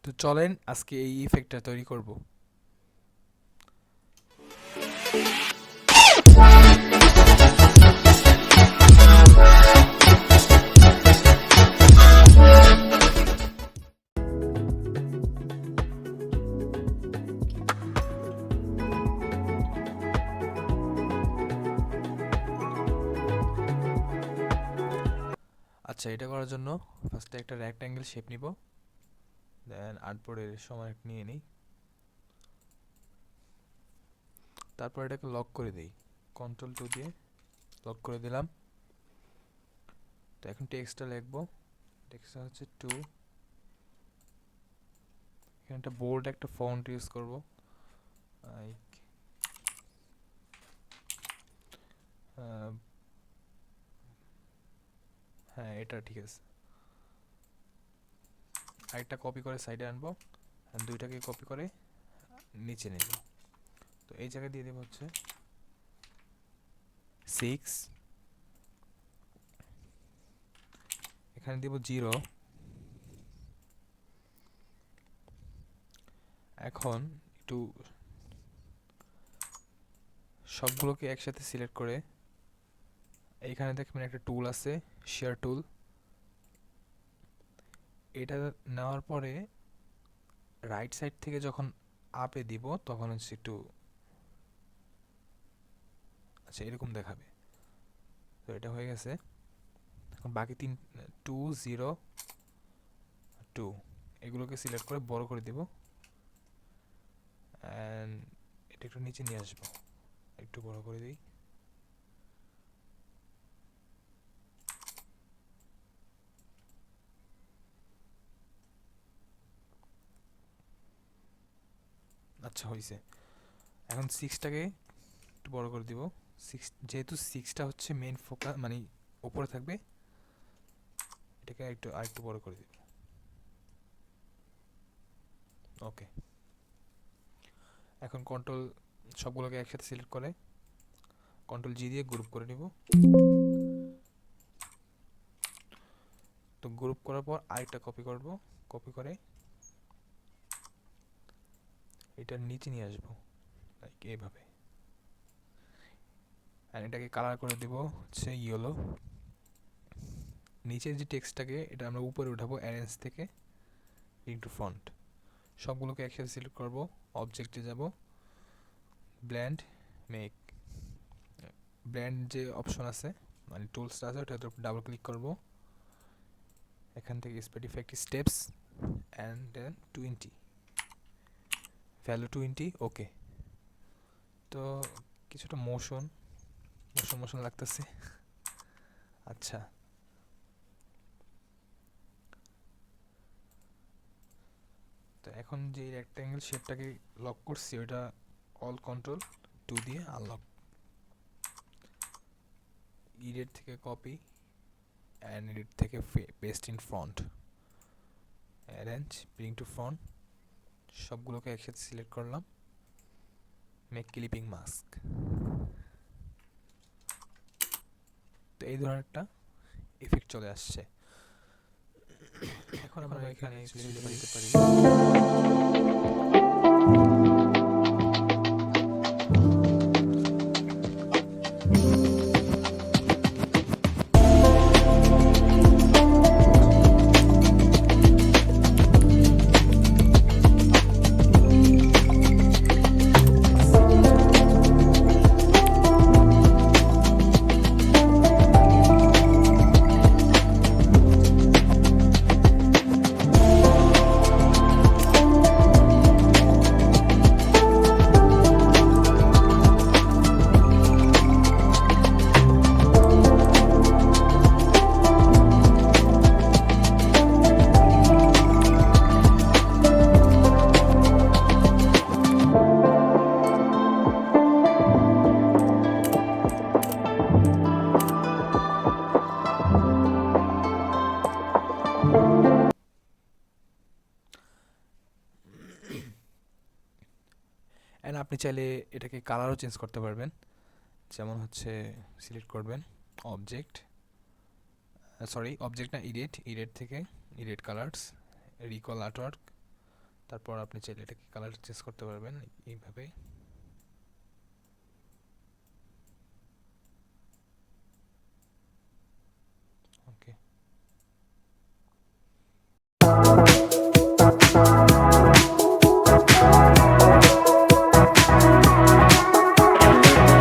তো চলেন আজকে এই ইফেক্টটা তৈরি করব। আচ্ছা, এটা করার জন্য ফার্স্টে একটা রেক্ট্যাঙ্গেল শেপ নিব, দেন আর্টবোর্ডের সমান নিয়ে নিই, তারপর এটাকে লক করে দিই, কন্ট্রোল 2 দিয়ে লক করে দিলাম। তো এখন টেক্সটটা লিখবো, টেক্সটটা হচ্ছে 2। এখানে একটা বোল্ড একটা ফন্ট ইউজ করব, লাইক হ্যাঁ এটা ঠিক আছে। আরেকটা কপি করে সাইডে আনবো, আর দুইটাকে কপি করে নিচে নেব। তো এই জায়গায় দিয়ে দেবো হচ্ছে 6, এখানে দেব 0। এখন একটু সবগুলোকে একসাথে সিলেক্ট করে এইখানে দেখবেন একটা টুল আছে, শেয়ার টুল। এটা নেওয়ার পরে রাইট সাইড থেকে যখন আপে দিব তখন হচ্ছে একটু আচ্ছা এরকম দেখাবে। তো এটা হয়ে গেছে। এখন বাকি 2 0 2 এগুলোকে সিলেক্ট করে বড় করে দিব, অ্যান্ড এটা একটু নিচে নিয়ে আসবো, একটু বড় করে দিই। আচ্ছা হয়েছে। এখন 6টাকে একটু বড় করে দিব। 6 যেহেতু 6টা হচ্ছে মেইন ফোকাস, মানে উপরে থাকবে, এটাকে আরেকটু বড় করে দিব। ওকে, এখন কন্ট্রোল সবগুলোকে একসাথে সিলেক্ট করে কন্ট্রোল G দিয়ে গ্রুপ করে নিব। তো গ্রুপ করার পর আরেকটা কপি করব, কপি করে এটার নিচে নিয়ে আসবো, লাইক এইভাবে। আর এটাকে কালার করে দিব হচ্ছে ইয়েলো। নিচের যে টেক্সটটাকে এটা আমরা উপরে উঠাবো অ্যারেঞ্জ থেকে ইনটু ফন্ট। সবগুলোকে একসাথে সিলেক্ট করব, অবজেক্টে যাব, ব্ল্যান্ড, মেক, ব্ল্যান্ড যে অপশন আছে মানে টুলসটা আছে ওটাতে ডাবল ক্লিক করব। এখান থেকে specify steps and then 20, value 20। Okay, তো কিছুটা মোশন মোশন মোশন লাগতেছে। আচ্ছা, তো এখন যে রেক্ট্যাঙ্গেল শেপটাকে লক করছি ওটা অল কন্ট্রোল 2 দিয়ে আনলক। ইডিট থেকে কপি অ্যান্ড এডিট থেকে paste in front, arrange, bring to front, সবগুলোকে একসাথে সিলেক্ট করলাম, মেক ক্লিপিং মাস্ক। তো এই ধরনের একটা ইফেক্ট চলে আসছে। এখন আমরা এখানে দিতে পারি। অ্যান্ড আপনি চাইলে এটাকে কালারও চেঞ্জ করতে পারবেন, যেমন হচ্ছে সিলেক্ট করবেন অবজেক্ট, সরি অবজেক্ট না, ইডিট থেকে ইডিট কালার্স, রিকল আর্টওয়ার্ক, তারপর আপনি চাইলে এটাকে কালার চেঞ্জ করতে পারবেন এইভাবে।